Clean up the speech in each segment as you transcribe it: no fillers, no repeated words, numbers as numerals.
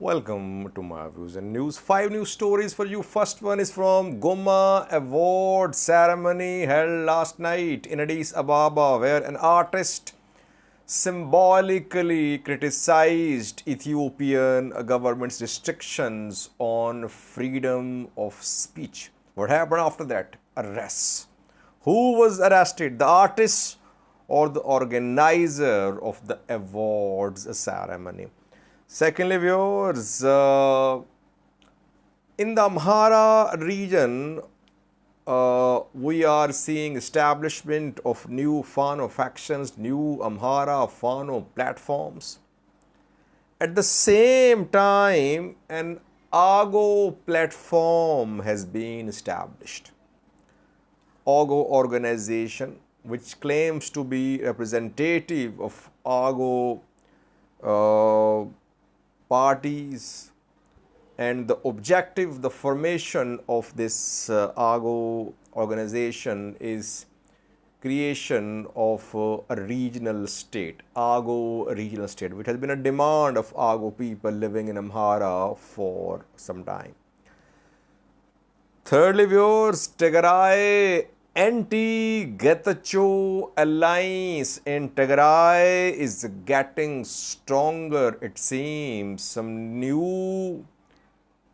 Welcome to my views and news. 5 news stories for you. First one is from Gumma Award ceremony held last night in Addis Ababa, where an artist symbolically criticized Ethiopian government's restrictions on freedom of speech. What happened after that? Arrests. Who was arrested? The artist or the organizer of the awards ceremony? Secondly, viewers, in the Amhara region, we are seeing establishment of new Fano factions, new Amhara Fano platforms. At the same time, an Agew platform has been established. Agew organization, which claims to be representative of Agew parties, and the objective, the formation of this Agew organization is creation of a regional state, Agew regional state, which has been a demand of Agew people living in Amhara for some time. Thirdly, viewers, Tigray anti-Getachew alliance in Tigray is getting stronger, it seems. Some new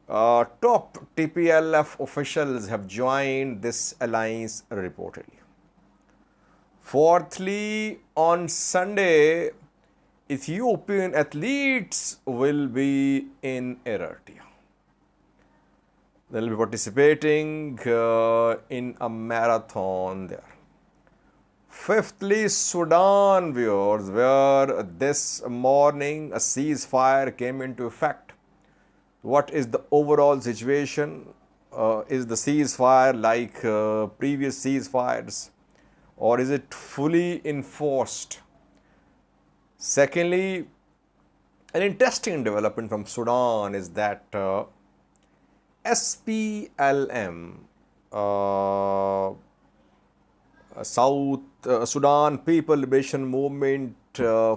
top TPLF officials have joined this alliance reportedly. Fourthly, on Sunday, Ethiopian athletes will be in Eritrea. They will be participating in a marathon there. Fifthly, Sudan, viewers, where this morning a ceasefire came into effect. What is the overall situation? Is the ceasefire like previous ceasefires, or is it fully enforced? Secondly, an interesting development from Sudan is that SPLM, South Sudan People Liberation Movement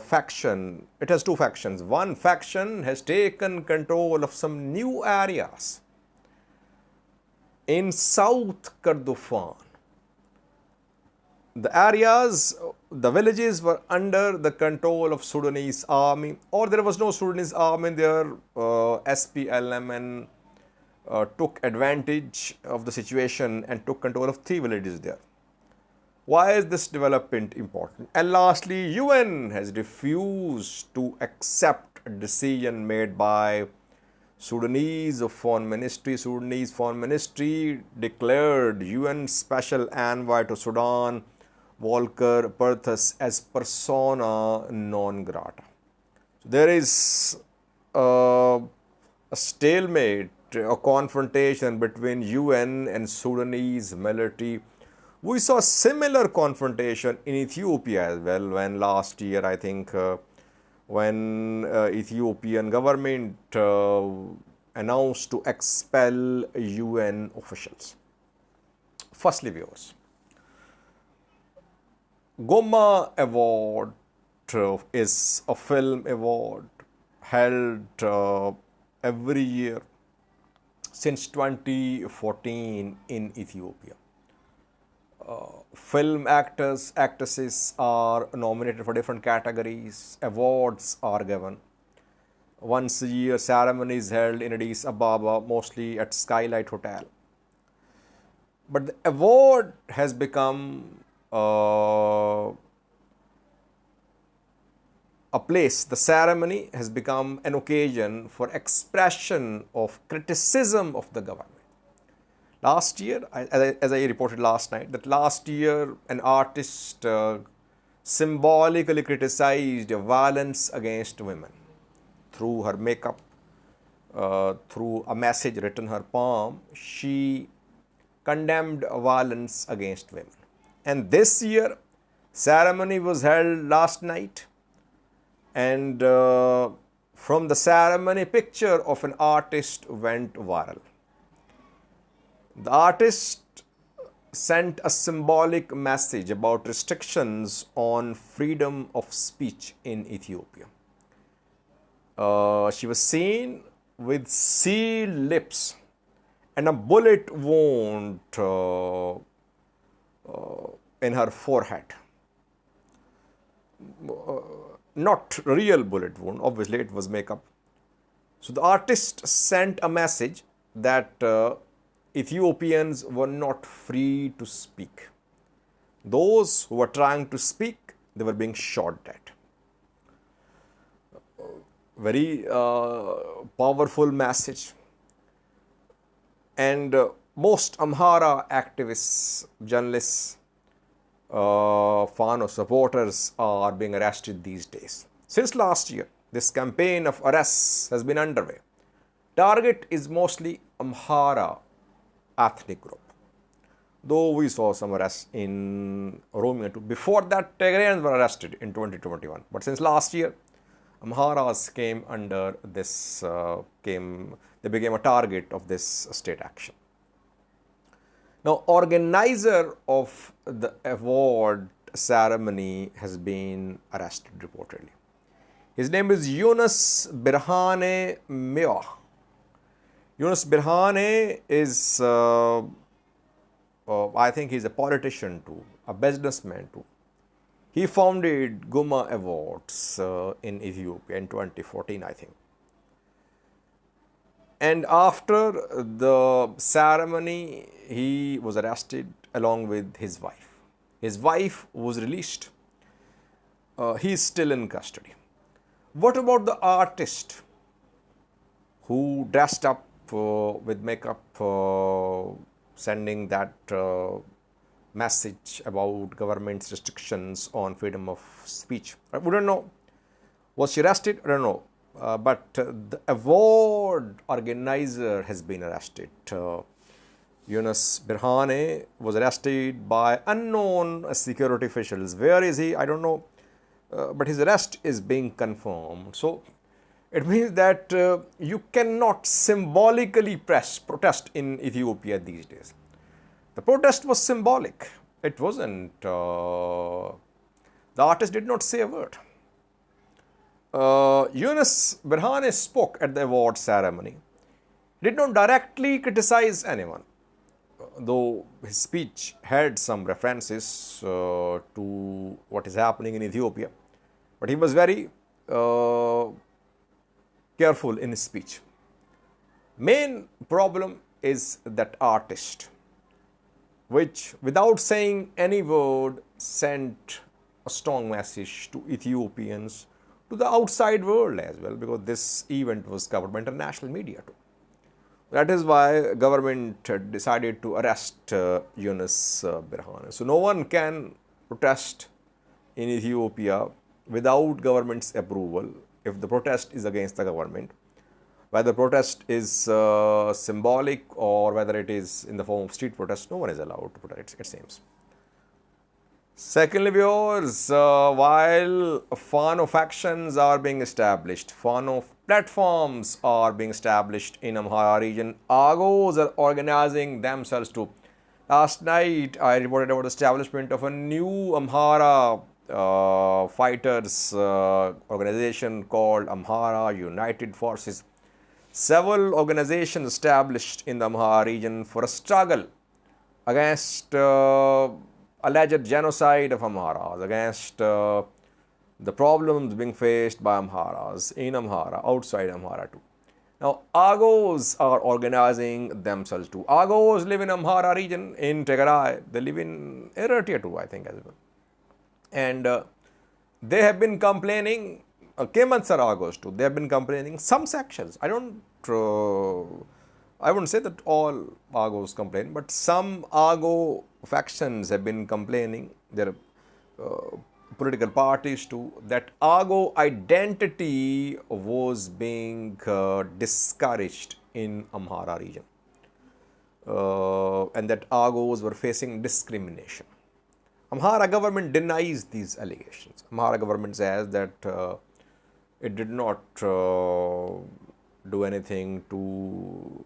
faction, it has two factions. One faction has taken control of some new areas in South Kordofan. The areas, the villages were under the control of Sudanese army, or there was no Sudanese army there. SPLM and took advantage of the situation and took control of 3 villages there. Why is this development important? And lastly, UN has refused to accept a decision made by Sudanese Foreign Ministry. Sudanese Foreign Ministry declared UN Special Envoy to Sudan, Volker Perthes, as persona non grata. So there is a stalemate, a confrontation between UN and Sudanese military. We saw similar confrontation in Ethiopia as well, when last year, I think, when Ethiopian government announced to expel UN officials. Firstly, viewers, Gumma Award is a film award held every year since 2014 in Ethiopia. Film actors, actresses are nominated for different categories. Awards are given. Once a year, ceremony is held in Addis Ababa, mostly at Skylight Hotel. But the award has become a place, the ceremony has become an occasion for expression of criticism of the government. Last year, as I reported last night, that last year an artist symbolically criticized violence against women through her makeup, through a message written on her palm. She condemned violence against women. And this year, ceremony was held last night, and from the ceremony, picture of an artist went viral. The artist sent a symbolic message about restrictions on freedom of speech in Ethiopia. She was seen with sealed lips and a bullet wound in her forehead. Not real bullet wound, obviously it was makeup. So the artist sent a message that Ethiopians were not free to speak. Those who were trying to speak, they were being shot dead. Very powerful message. And most Amhara activists, journalists, Fano supporters are being arrested these days. Since last year, this campaign of arrests has been underway. Target is mostly Amhara ethnic group. Though we saw some arrests in Oromia too. Before that, Tigrayans were arrested in 2021. But since last year, Amharas came under this, they became a target of this state action. Now, organizer of the award ceremony has been arrested reportedly. His name is Younis Berhane. Younis Berhane is, I think he's a politician too, a businessman too. He founded Gumma Awards in Ethiopia in 2014, I think. And after the ceremony, he was arrested along with his wife. His wife was released. He is still in custody. What about the artist who dressed up with makeup, sending that message about government's restrictions on freedom of speech? We don't know. Was she arrested? I don't know. But the award organizer has been arrested. Younis Berhane was arrested by unknown security officials. Where is he? I don't know. But his arrest is being confirmed. So it means that you cannot symbolically protest in Ethiopia these days. The protest was symbolic. It wasn't. The artist did not say a word. Younis Berhane spoke at the award ceremony. He did not directly criticize anyone, though his speech had some references to what is happening in Ethiopia. But he was very careful in his speech. Main problem is that artist, which without saying any word sent a strong message to Ethiopians, to the outside world as well, because this event was covered by international media too. That is why government decided to arrest Younis Berhane. So no one can protest in Ethiopia without government's approval if the protest is against the government. Whether protest is symbolic or whether it is in the form of street protest, no one is allowed to protest, it seems. Secondly, viewers, while Fano factions are being established, Fano platforms are being established in Amhara region, Agews are organizing themselves too. Last night, I reported about the establishment of a new Amhara fighters organization called Amhara United Forces. Several organizations established in the Amhara region for a struggle against alleged genocide of Amharas, against the problems being faced by Amharas in Amhara, outside Amhara too. Now, Agews are organizing themselves too. Agews live in Amhara region, in Tigray. They live in Eritrea too, I think, as well. And they have been complaining, Kemansar Agews too, they have been complaining, some sections, I wouldn't say that all Agews complain, but some Agew factions have been complaining, there are political parties too, that Agew identity was being discouraged in Amhara region, and that Agews were facing discrimination. Amhara government denies these allegations. Amhara government says that it did not do anything to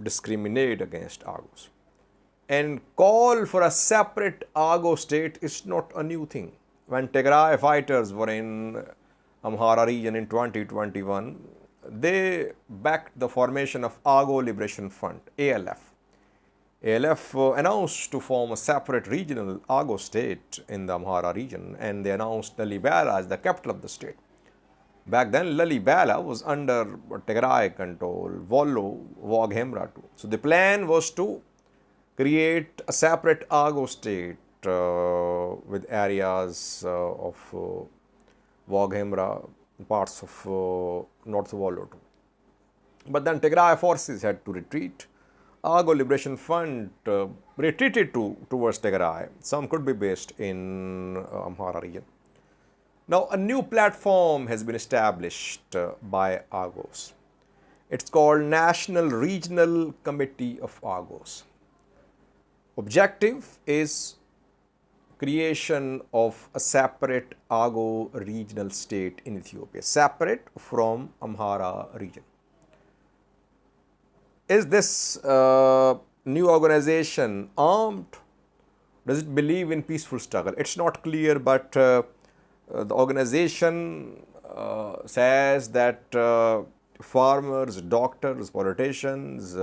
discriminate against Agews. And call for a separate Agew state is not a new thing. When Tigray fighters were in Amhara region in 2021, they backed the formation of Agew Liberation Front, ALF. ALF announced to form a separate regional Agew state in the Amhara region, and they announced Lalibela as the capital of the state. Back then, Lalibela was under Tigray control, Wollo, Waghemra too. So the plan was to create a separate Agew state with areas of Waghemra, parts of North Wollo too. But then Tigray forces had to retreat. Agew Liberation Front retreated towards Tigray. Some could be based in Amhara region. Now, a new platform has been established by Agews. It's called National Regional Committee of Agews. Objective is creation of a separate Agew regional state in Ethiopia, separate from Amhara region. Is this new organization armed? Does it believe in peaceful struggle? It's not clear, but the organization says that farmers, doctors, politicians,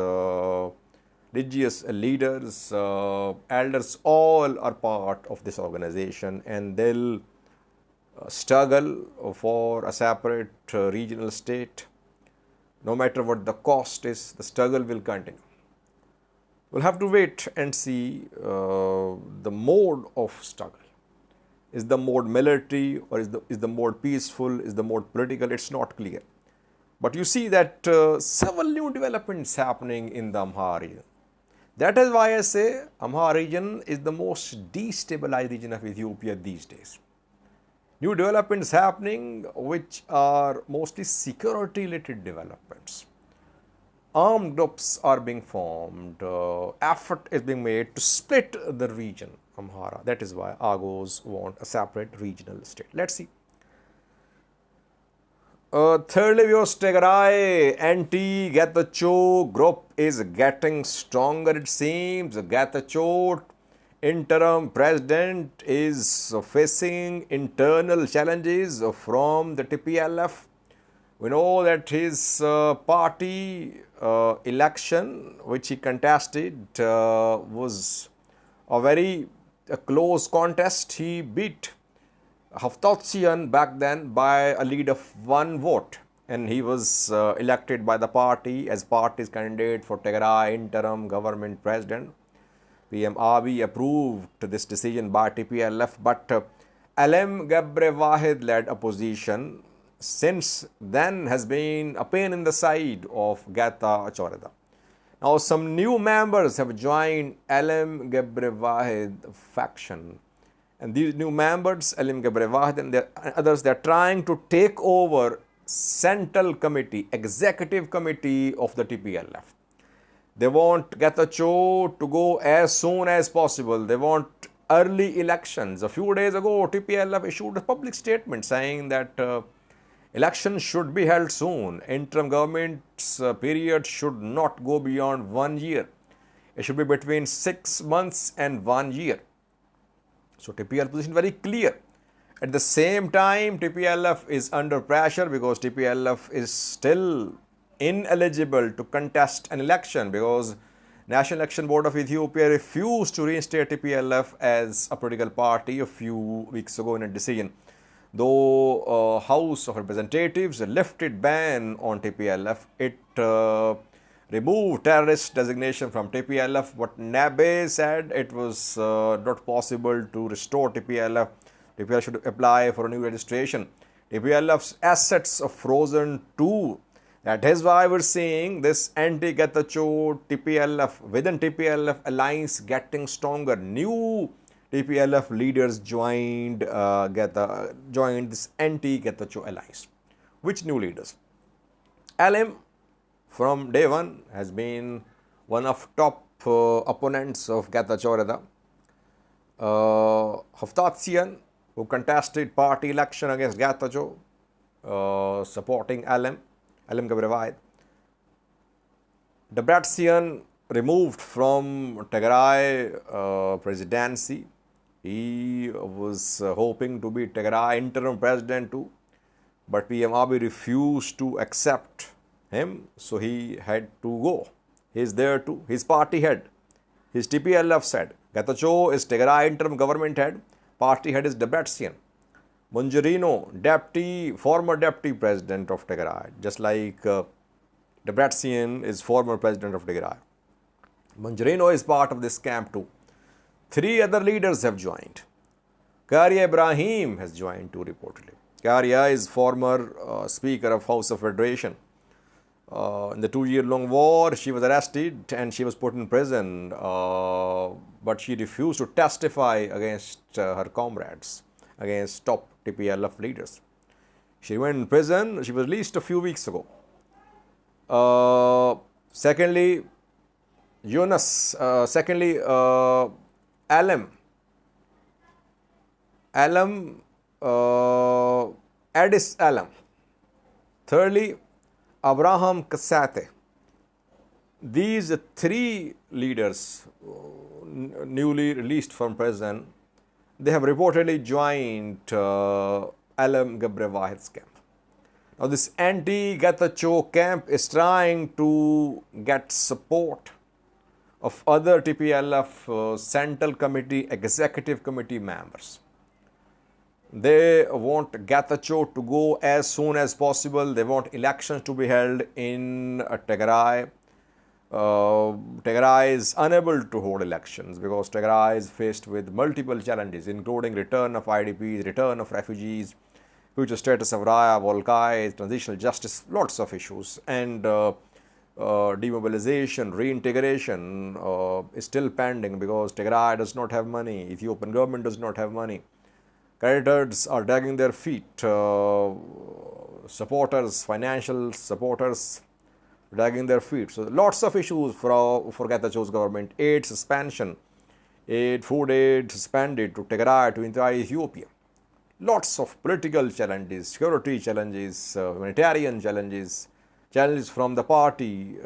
religious leaders, elders, all are part of this organization, and they'll struggle for a separate regional state. No matter what the cost is, the struggle will continue. We'll have to wait and see the mode of struggle. Is the mode military, or is the mode peaceful, is the mode political? It's not clear. But you see that several new developments happening in the Amhara region. That is why I say Amhara region is the most destabilized region of Ethiopia these days. New developments happening which are mostly security related developments. Armed groups are being formed, effort is being made to split the region Amhara. That is why Agews want a separate regional state. Let's see. Thirdly, viewers, Tigray anti-Getachew group is getting stronger, it seems. Getachew interim president is facing internal challenges from the TPLF. We know that his party election, which he contested, was a very close contest. He beat Haftatzian back then by a lead of 1 vote, and he was elected by the party as party's candidate for Tigray interim government president. PM Abiy approved this decision by TPLF, but LM Gabre Wahid led opposition since then has been a pain in the side of Getachew Reda. Now, some new members have joined LM Gabre Wahid faction, and these new members, LM Gabre Wahid and others, they are trying to take over central committee, executive committee of the TPLF. They want Getachew to go as soon as possible. They want early elections. A few days ago, TPLF issued a public statement saying that elections should be held soon. Interim government's period should not go beyond 1 year. It should be between 6 months and 1 year. So TPLF position very clear. At the same time, TPLF is under pressure because TPLF is still ineligible to contest an election because National Election Board of Ethiopia refused to reinstate TPLF as a political party a few weeks ago in a decision. Though House of Representatives lifted ban on TPLF, it removed terrorist designation from TPLF. But NABE said it was not possible to restore TPLF. TPLF should apply for a new registration. TPLF's assets are frozen too. That is why we're seeing this anti-Getachew TPLF, within TPLF alliance getting stronger. New TPLF leaders joined this anti-Getachew alliance. Which new leaders? LM from day one has been one of top opponents of Getachew Reda. Haftatzian, who contested party election against Getachew, supporting LM Gabre Wahid. Debretsion removed from Tigray presidency. He was hoping to be Tigray interim president too. But PM Abiy refused to accept him, so he had to go. He is there too. His party head, his TPLF said, Getachew is Tigray interim government head, party head is Debretsion. Munjarino, former deputy president of Tigray, just like Debretsion is former president of Tigray. Munjarino is part of this camp too. 3 other leaders have joined. Kadugli Ibrahim has joined too, reportedly. Kadugli is former Speaker of House of Federation. In the 2-year-long war, she was arrested and she was put in prison, but she refused to testify against her comrades, against top TPLF leaders. She went in prison. She was released a few weeks ago. Secondly, Addis Alam. Thirdly, Abraham Kasate. These 3 leaders, newly released from prison, they have reportedly joined Alam Gabrevahid's camp. Now, this anti-Getachew camp is trying to get support of other TPLF Central Committee, Executive Committee members. They want Getachew to go as soon as possible. They want elections to be held in Tigray. Tigray is unable to hold elections because Tigray is faced with multiple challenges, including return of IDPs, return of refugees, future status of Raya, Volkai, transitional justice, lots of issues, and demobilization, reintegration is still pending because Tigray does not have money, Ethiopian government does not have money. Creditors are dragging their feet, supporters, financial supporters dragging their feet. So lots of issues for Getachew's government. Aid suspension, food aid suspended to Tigray, to entire Ethiopia. Lots of political challenges, security challenges, humanitarian challenges, challenges from the party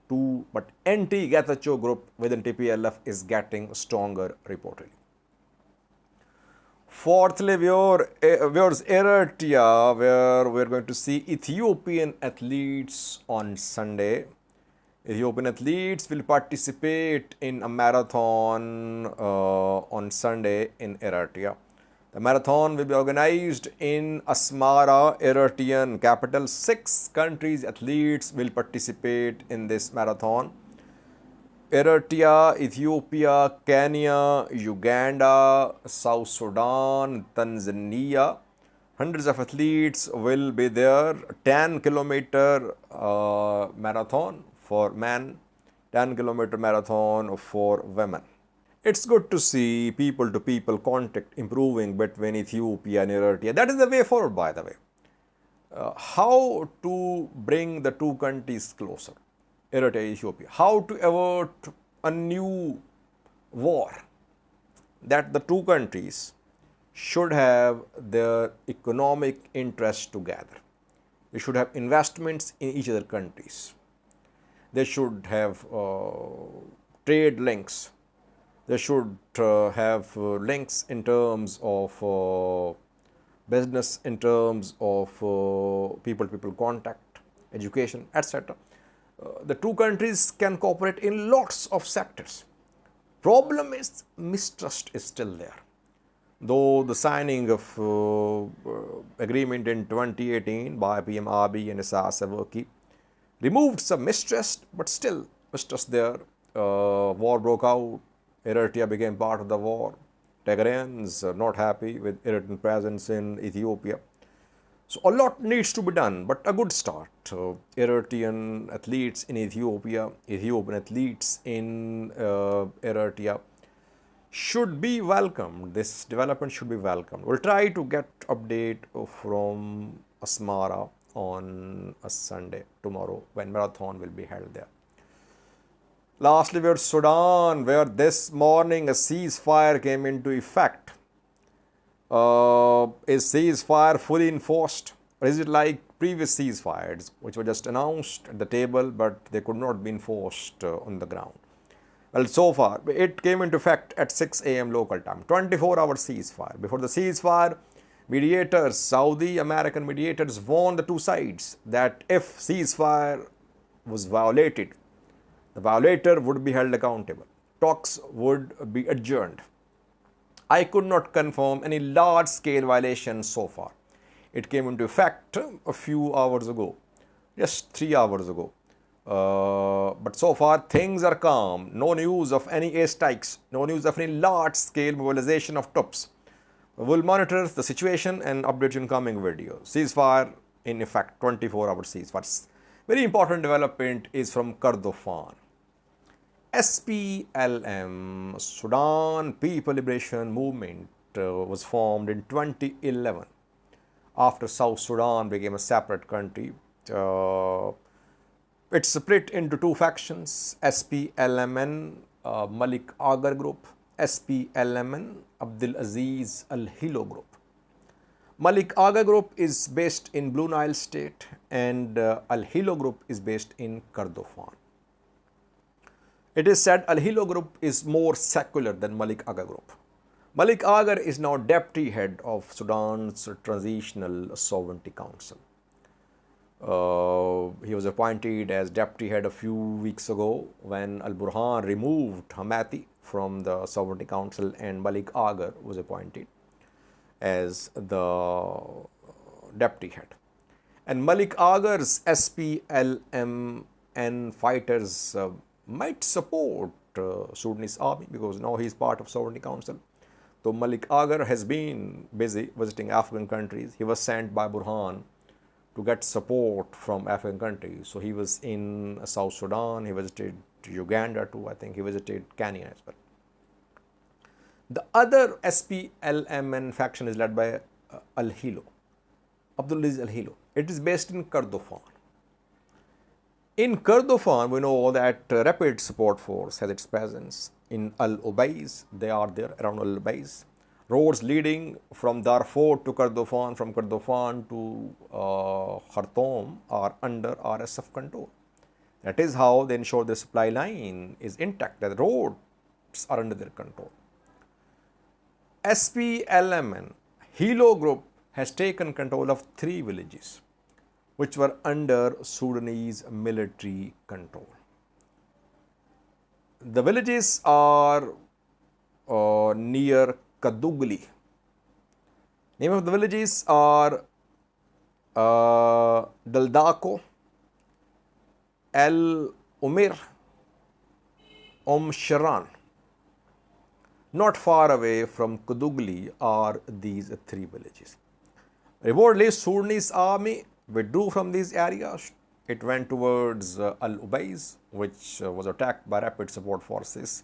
but anti-Getachew group within TPLF is getting stronger reportedly. Fourthly, viewers, Eritrea, where we're going to see Ethiopian athletes on Sunday. Ethiopian athletes will participate in a marathon on Sunday in Eritrea. The marathon will be organized in Asmara, Eritrean capital. 6 countries' athletes will participate in this marathon. Eritrea, Ethiopia, Kenya, Uganda, South Sudan, Tanzania. Hundreds of athletes will be there. 10-kilometer marathon for men, 10-kilometer marathon for women. It's good to see people-to-people contact improving between Ethiopia and Eritrea. That is the way forward, by the way. How to bring the 2 countries closer? Eritrea, Ethiopia. How to avert a new war? That the 2 countries should have their economic interests together. They should have investments in each other countries. They should have trade links. They should have links in terms of business, in terms of people-to-people contact, education, etc. The 2 countries can cooperate in lots of sectors. Problem is, mistrust is still there. Though the signing of agreement in 2018 by PM Abiy and Isaias Afwerki removed some mistrust, but still mistrust there. War broke out. Eritrea became part of the war. Tigrayans are not happy with Eritrean presence in Ethiopia. So a lot needs to be done, but a good start. Eritrean athletes in Ethiopia, Ethiopian athletes in Eritrea should be welcomed. This development should be welcomed. We'll try to get update from Asmara on a Sunday, tomorrow, when marathon will be held there. Lastly, we're Sudan, where this morning a ceasefire came into effect. Is ceasefire fully enforced, or is it like previous ceasefires, which were just announced at the table, but they could not be enforced on the ground? Well, so far, it came into effect at 6 a.m. local time, 24-hour ceasefire. Before the ceasefire, mediators, Saudi American mediators, warned the two sides that if ceasefire was violated, the violator would be held accountable. Talks would be adjourned. I could not confirm any large-scale violations so far. It came into effect a few hours ago, just 3 hours ago. But so far things are calm. No news of any airstrikes, no news of any large-scale mobilization of troops. We will monitor the situation and update you in coming videos. Ceasefire in effect, 24-hour ceasefire. Very important development is from Kordofan. SPLM, Sudan People Liberation Movement, was formed in 2011 after South Sudan became a separate country. It's split into two factions, SPLMN, Malik Agar group, SPLMN, Abdul Aziz Al-Hillu group. Malik Agar group is based in Blue Nile state and Al-Hillu group is based in Kordofan. It is said Al-Hillu group is more secular than Malik Agar group. Malik Agar is now deputy head of Sudan's Transitional Sovereignty Council. He was appointed as deputy head a few weeks ago when Al-Burhan removed Hamati from the Sovereignty Council and Malik Agar was appointed as the deputy head. And Malik Agar's SPLM and fighters might support Sudanese army because now he is part of Sovereignty Council. So Malik Agar has been busy visiting African countries. He was sent by Burhan to get support from African countries. So he was in South Sudan, he visited Uganda too, I think he visited Kenya as well. The other SPLMN faction is led by Al-Hillu, Abdul Aziz Al-Hillu. It is based in Kordofan. In Kordofan, we know that Rapid Support Force has its presence in Al-Ubays. They are there around Al-Ubays. Roads leading from Darfur to Kordofan, from Kordofan to Khartoum are under RSF control. That is how they ensure the supply line is intact, that the roads are under their control. SPLMN, Hillu group, has taken control of 3 villages which were under Sudanese military control. The villages are near Kadugli. Name of the villages are Daldako, El Umir, Sharan. Not far away from Kadugli are these 3 villages. Reportedly, Sudanese army withdrew from these areas. It went towards Al-Ubays, which was attacked by Rapid Support Forces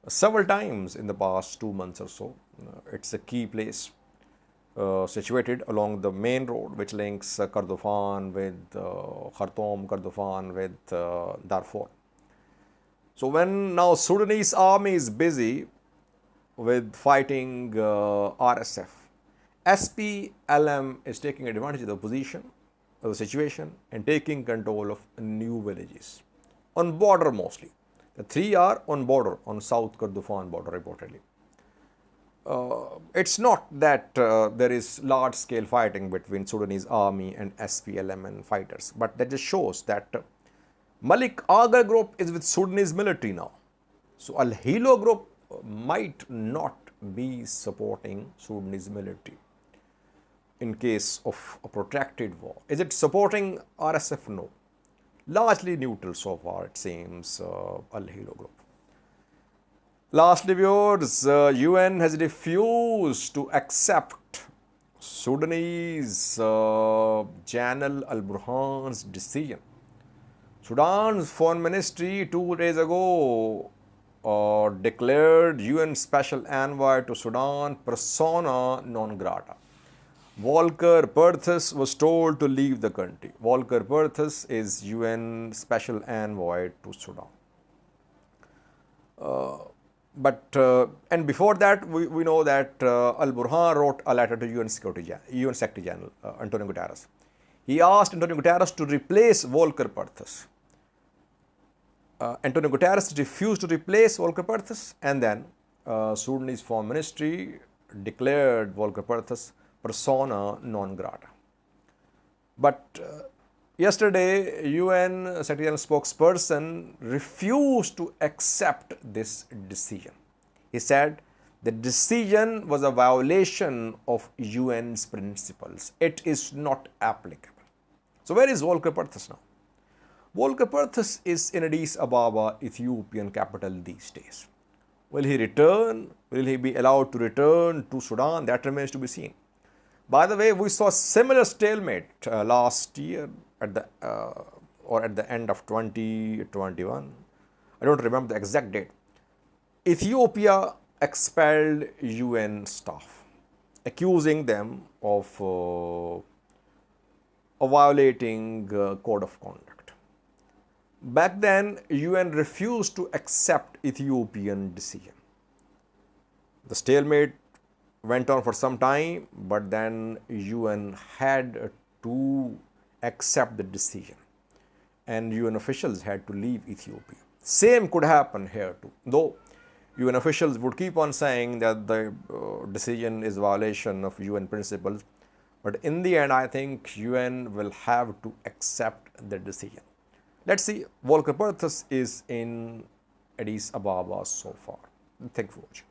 several times in the past 2 months or so. It's a key place situated along the main road which links Kordofan with Khartoum, Kordofan with Darfur. So when now Sudanese army is busy with fighting RSF, SPLM is taking advantage of the position, of the situation, and taking control of new villages on border mostly. The 3 are on border, on South Kordofan border reportedly. It's not that there is large scale fighting between Sudanese army and SPLM and fighters, but that just shows that Malik Agar group is with Sudanese military now. So Al-Hillu group might not be supporting Sudanese military in case of a protracted war. Is it supporting RSF? No. Largely neutral so far, it seems, Al-Hillu group. Lastly, viewers, UN has refused to accept Sudanese General Al-Burhan's decision. Sudan's foreign ministry 2 days ago declared UN Special Envoy to Sudan persona non grata. Volker Perthes was told to leave the country. Volker Perthes is UN Special Envoy to Sudan. And before that, we know that Al-Burhan wrote a letter to UN Secretary General Antonio Guterres. He asked Antonio Guterres to replace Volker Perthes. Antonio Guterres refused to replace Volker Perthes, and then Sudanese Foreign Ministry declared Volker Perthes persona non grata. But yesterday, UN Secretary spokesperson refused to accept this decision. He said the decision was a violation of UN's principles. It is not applicable. So where is Volker Perthes now? Volker Perthes is in Addis Ababa, Ethiopian capital these days. Will he return? Will he be allowed to return to Sudan? That remains to be seen. By the way, we saw a similar stalemate last year at the end of 2021. I don't remember the exact date. Ethiopia expelled UN staff, accusing them of violating code of conduct. Back then, UN refused to accept Ethiopian decision. The stalemate went on for some time, but then UN had to accept the decision and UN officials had to leave Ethiopia. Same could happen here too, though UN officials would keep on saying that the decision is violation of UN principles, but in the end I think UN will have to accept the decision. Let's see. Volker Perthes is in Addis Ababa so far. Thank you for watching.